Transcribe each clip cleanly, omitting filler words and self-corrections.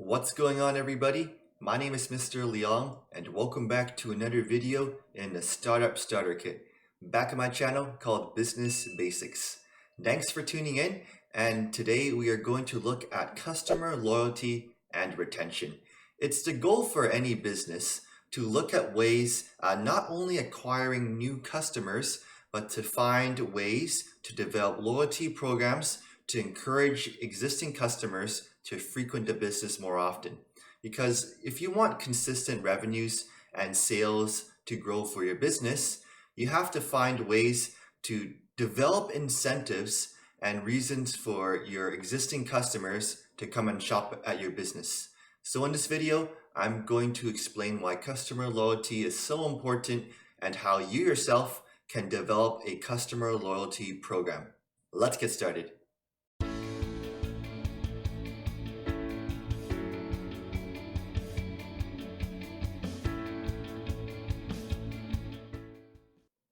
What's going on, everybody? My name is Mr. Leong and welcome back to another video in the Startup Starter Kit, back on my channel called Business Basics. Thanks for tuning in, and today we are going to look at customer loyalty and retention. It's the goal for any business to look at ways not only acquiring new customers, but to find ways to develop loyalty programs to encourage existing customers to frequent the business more often. Because if you want consistent revenues and sales to grow for your business, you have to find ways to develop incentives and reasons for your existing customers to come and shop at your business. So in this video, I'm going to explain why customer loyalty is so important and how you yourself can develop a customer loyalty program. Let's get started.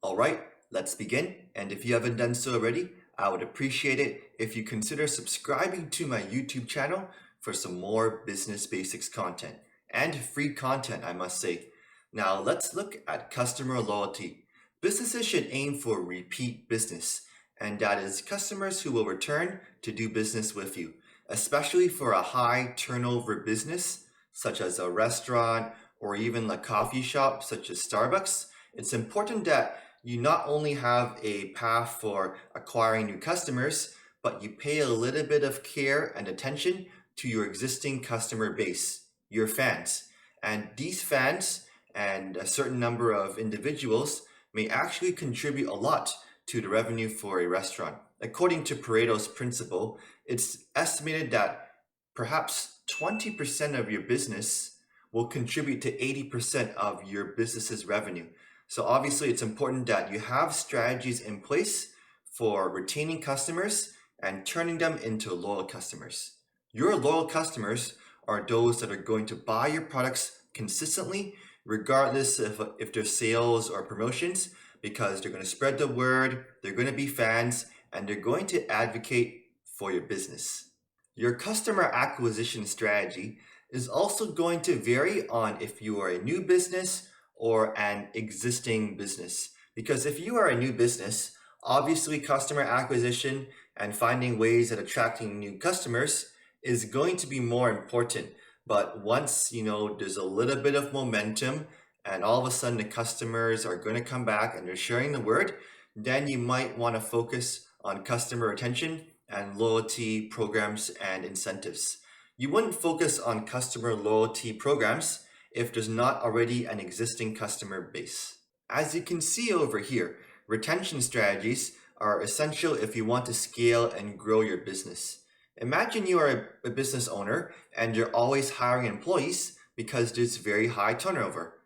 Alright, let's begin, and if you haven't done so already, I would appreciate it if you consider subscribing to my YouTube channel for some more business basics content, and free content, I must say. Now let's look at customer loyalty. Businesses should aim for repeat business, and that is customers who will return to do business with you, especially for a high turnover business, such as a restaurant or even a coffee shop, such as Starbucks. It's important that you not only have a path for acquiring new customers, but you pay a little bit of care and attention to your existing customer base, your fans. And these fans and a certain number of individuals may actually contribute a lot to the revenue for a restaurant. According to Pareto's principle, it's estimated that perhaps 20% of your business will contribute to 80% of your business's revenue. So obviously it's important that you have strategies in place for retaining customers and turning them into loyal customers. Your loyal customers are those that are going to buy your products consistently, regardless if there's sales or promotions, because they're going to spread the word, they're going to be fans, and they're going to advocate for your business. Your customer acquisition strategy is also going to vary on if you are a new business or an existing business. Because if you are a new business, obviously customer acquisition and finding ways at attracting new customers is going to be more important. But once there's a little bit of momentum and all of a sudden the customers are going to come back and they're sharing the word, then you might want to focus on customer retention and loyalty programs and incentives. You wouldn't focus on customer loyalty programs if there's not already an existing customer base. As you can see over here, retention strategies are essential if you want to scale and grow your business. Imagine you are a business owner and you're always hiring employees because there's very high turnover.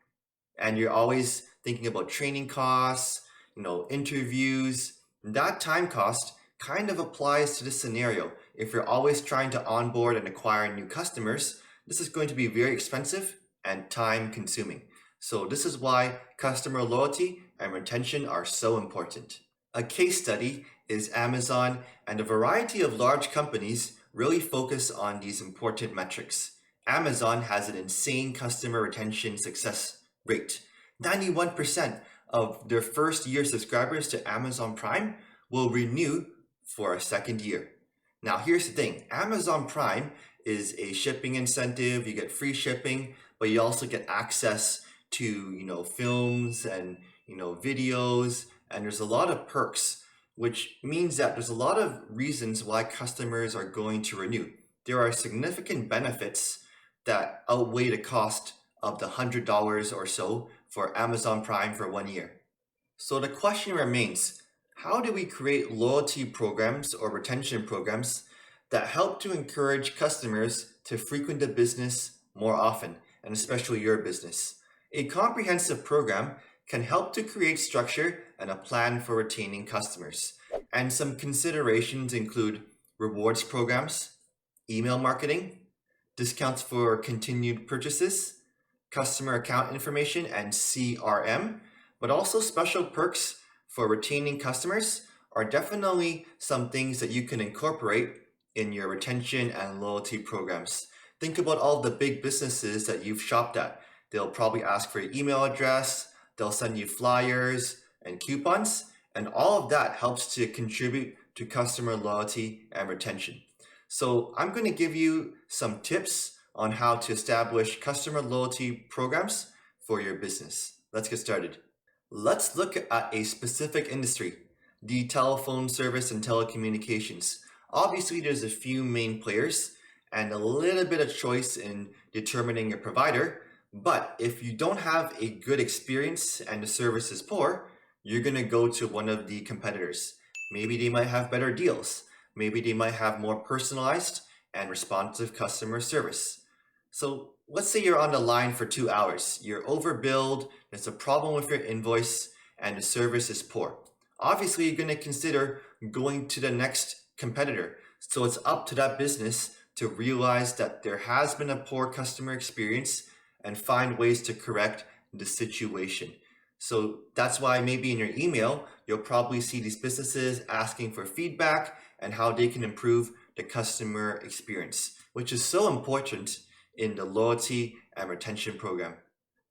And you're always thinking about training costs, interviews. That time cost kind of applies to this scenario. If you're always trying to onboard and acquire new customers, this is going to be very expensive and time consuming. So this is why customer loyalty and retention are so important. A case study is Amazon, and a variety of large companies really focus on these important metrics. Amazon has an insane customer retention success rate. 91% of their first year subscribers to Amazon Prime will renew for a second year. Now here's the thing, Amazon Prime is a shipping incentive, you get free shipping, but you also get access to films and videos, and there's a lot of perks, which means that there's a lot of reasons why customers are going to renew. There are significant benefits that outweigh the cost of the $100 or so for Amazon Prime for 1 year. So the question remains, how do we create loyalty programs or retention programs that help to encourage customers to frequent the business more often, and especially your business? A comprehensive program can help to create structure and a plan for retaining customers. And some considerations include rewards programs, email marketing, discounts for continued purchases, customer account information and CRM, but also special perks for retaining customers are definitely some things that you can incorporate in your retention and loyalty programs. Think about all the big businesses that you've shopped at. They'll probably ask for your email address, they'll send you flyers and coupons, and all of that helps to contribute to customer loyalty and retention. So I'm going to give you some tips on how to establish customer loyalty programs for your business. Let's get started. Let's look at a specific industry, the telephone service and telecommunications. Obviously, there's a few main players and a little bit of choice in determining your provider. But if you don't have a good experience and the service is poor, you're going to go to one of the competitors. Maybe they might have better deals. Maybe they might have more personalized and responsive customer service. So let's say you're on the line for 2 hours. You're overbilled, there's a problem with your invoice, and the service is poor. Obviously, you're going to consider going to the next competitor. So it's up to that business to realize that there has been a poor customer experience and find ways to correct the situation. So that's why maybe in your email, you'll probably see these businesses asking for feedback and how they can improve the customer experience, which is so important in the loyalty and retention program.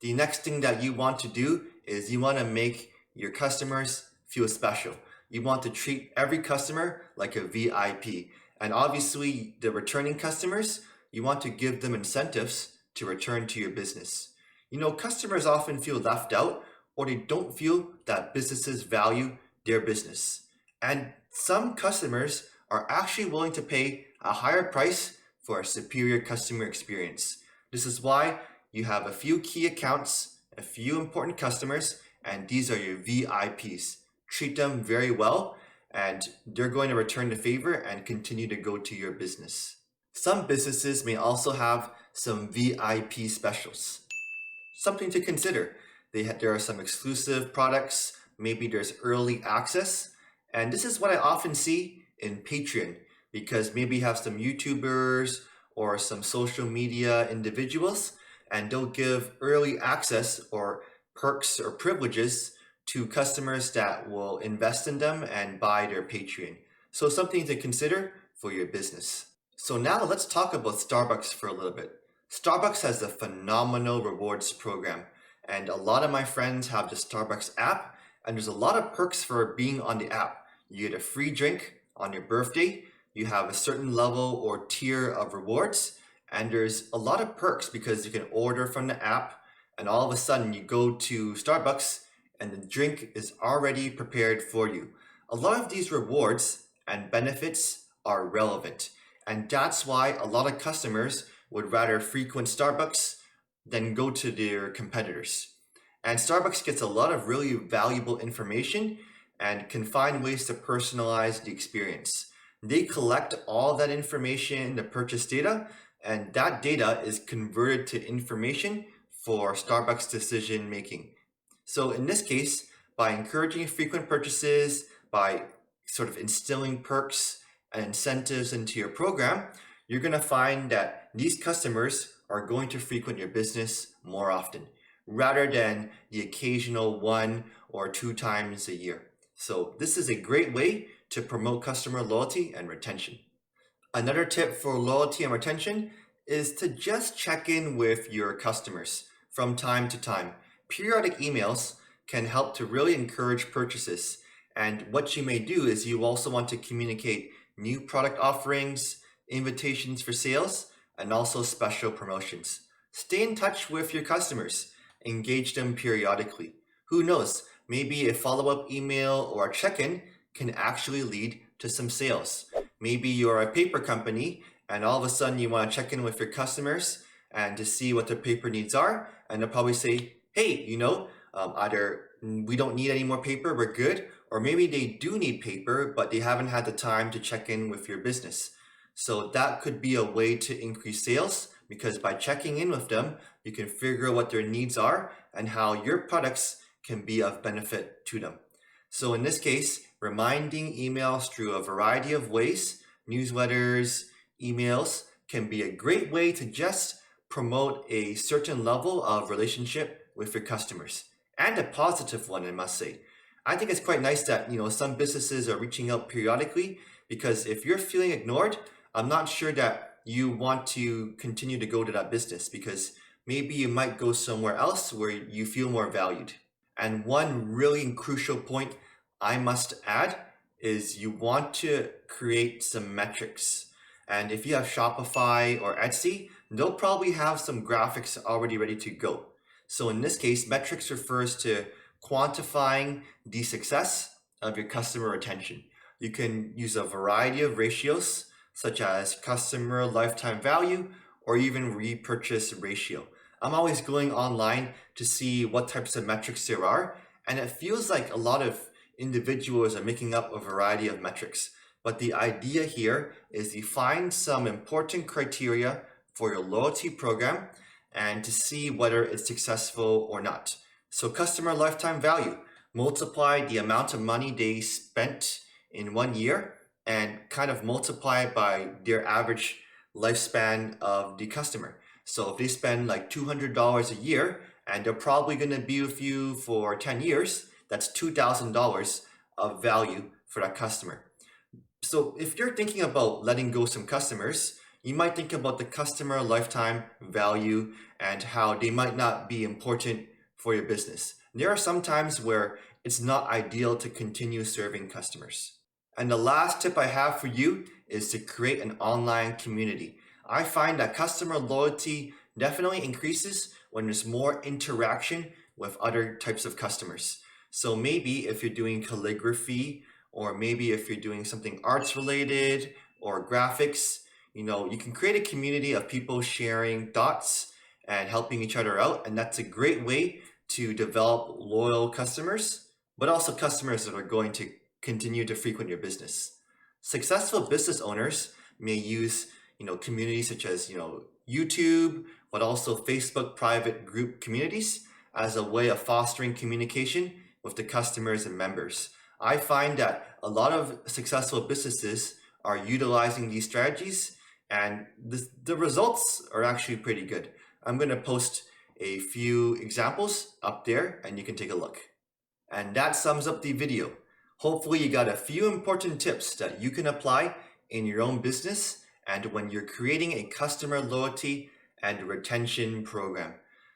The next thing that you want to do is you want to make your customers feel special. You want to treat every customer like a VIP. And obviously, the returning customers, you want to give them incentives to return to your business. You know, customers often feel left out or they don't feel that businesses value their business. And some customers are actually willing to pay a higher price for a superior customer experience. This is why you have a few key accounts, a few important customers, and these are your VIPs. Treat them very well, and they're going to return the favor and continue to go to your business. Some businesses may also have some VIP specials. Something to consider. There are some exclusive products, maybe there's early access, and this is what I often see in Patreon, because maybe you have some YouTubers or some social media individuals, and they'll give early access or perks or privileges to customers that will invest in them and buy their Patreon. So something to consider for your business. So now let's talk about Starbucks for a little bit. Starbucks has a phenomenal rewards program, and a lot of my friends have the Starbucks app, and there's a lot of perks for being on the app. You get a free drink on your birthday, you have a certain level or tier of rewards, and there's a lot of perks because you can order from the app, and all of a sudden you go to Starbucks and the drink is already prepared for you. A lot of these rewards and benefits are relevant, and that's why a lot of customers would rather frequent Starbucks than go to their competitors. And Starbucks gets a lot of really valuable information and can find ways to personalize the experience. They collect all that information, the purchase data, and that data is converted to information for Starbucks decision making. So in this case, by encouraging frequent purchases, by sort of instilling perks and incentives into your program, you're going to find that these customers are going to frequent your business more often, rather than the occasional 1 or 2 times a year. So this is a great way to promote customer loyalty and retention. Another tip for loyalty and retention is to just check in with your customers from time to time. Periodic emails can help to really encourage purchases. And what you may do is you also want to communicate new product offerings, invitations for sales, and also special promotions. Stay in touch with your customers. Engage them periodically. Who knows, maybe a follow-up email or a check-in can actually lead to some sales. Maybe you're a paper company and all of a sudden you want to check in with your customers and to see what their paper needs are, and they'll probably say, hey, either we don't need any more paper, we're good, or maybe they do need paper, but they haven't had the time to check in with your business. So that could be a way to increase sales, because by checking in with them, you can figure out what their needs are and how your products can be of benefit to them. So in this case, reminding emails through a variety of ways, newsletters, emails, can be a great way to just promote a certain level of relationship with your customers, and a positive one, I must say. I think it's quite nice that some businesses are reaching out periodically, because if you're feeling ignored, I'm not sure that you want to continue to go to that business because maybe you might go somewhere else where you feel more valued. And one really crucial point I must add is you want to create some metrics. And if you have Shopify or Etsy, they'll probably have some graphics already ready to go. So in this case, metrics refers to quantifying the success of your customer retention. You can use a variety of ratios, such as customer lifetime value or even repurchase ratio. I'm always going online to see what types of metrics there are, and it feels like a lot of individuals are making up a variety of metrics. But the idea here is you find some important criteria for your loyalty program and to see whether it's successful or not. So customer lifetime value, multiply the amount of money they spent in 1 year and kind of multiply it by their average lifespan of the customer. So if they spend like $200 a year and they're probably going to be with you for 10 years, that's $2,000 of value for that customer. So if you're thinking about letting go some customers, you might think about the customer lifetime value and how they might not be important for your business. There are some times where it's not ideal to continue serving customers. And the last tip I have for you is to create an online community. I find that customer loyalty definitely increases when there's more interaction with other types of customers. So maybe if you're doing calligraphy, or maybe if you're doing something arts related or graphics, you can create a community of people sharing thoughts and helping each other out. And that's a great way to develop loyal customers, but also customers that are going to continue to frequent your business. Successful business owners may use communities such as YouTube, but also Facebook private group communities as a way of fostering communication with the customers and members. I find that a lot of successful businesses are utilizing these strategies, and the results are actually pretty good. I'm going to post a few examples up there and you can take a look. And that sums up the video. Hopefully you got a few important tips that you can apply in your own business and when you're creating a customer loyalty and retention program.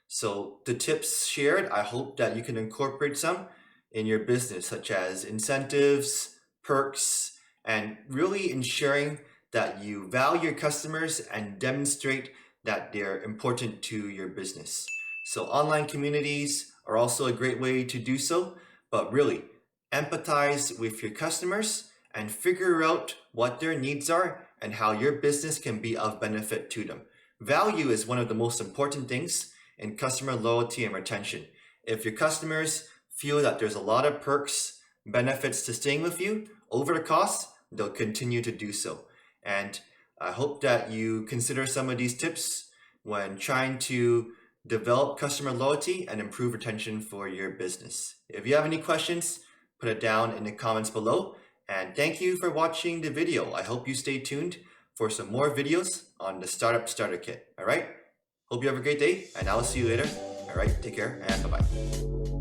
So the tips shared, I hope that you can incorporate some in your business, such as incentives, perks, and really ensuring that you value your customers and demonstrate that they're important to your business. So online communities are also a great way to do so, but really empathize with your customers and figure out what their needs are and how your business can be of benefit to them. Value is one of the most important things in customer loyalty and retention. If your customers feel that there's a lot of perks, benefits to staying with you over the cost, they'll continue to do so. And I hope that you consider some of these tips when trying to develop customer loyalty and improve retention for your business. If you have any questions, put it down in the comments below. And thank you for watching the video. I hope you stay tuned for some more videos on the Startup Starter Kit. All right. Hope you have a great day and I'll see you later. All right. Take care and bye-bye.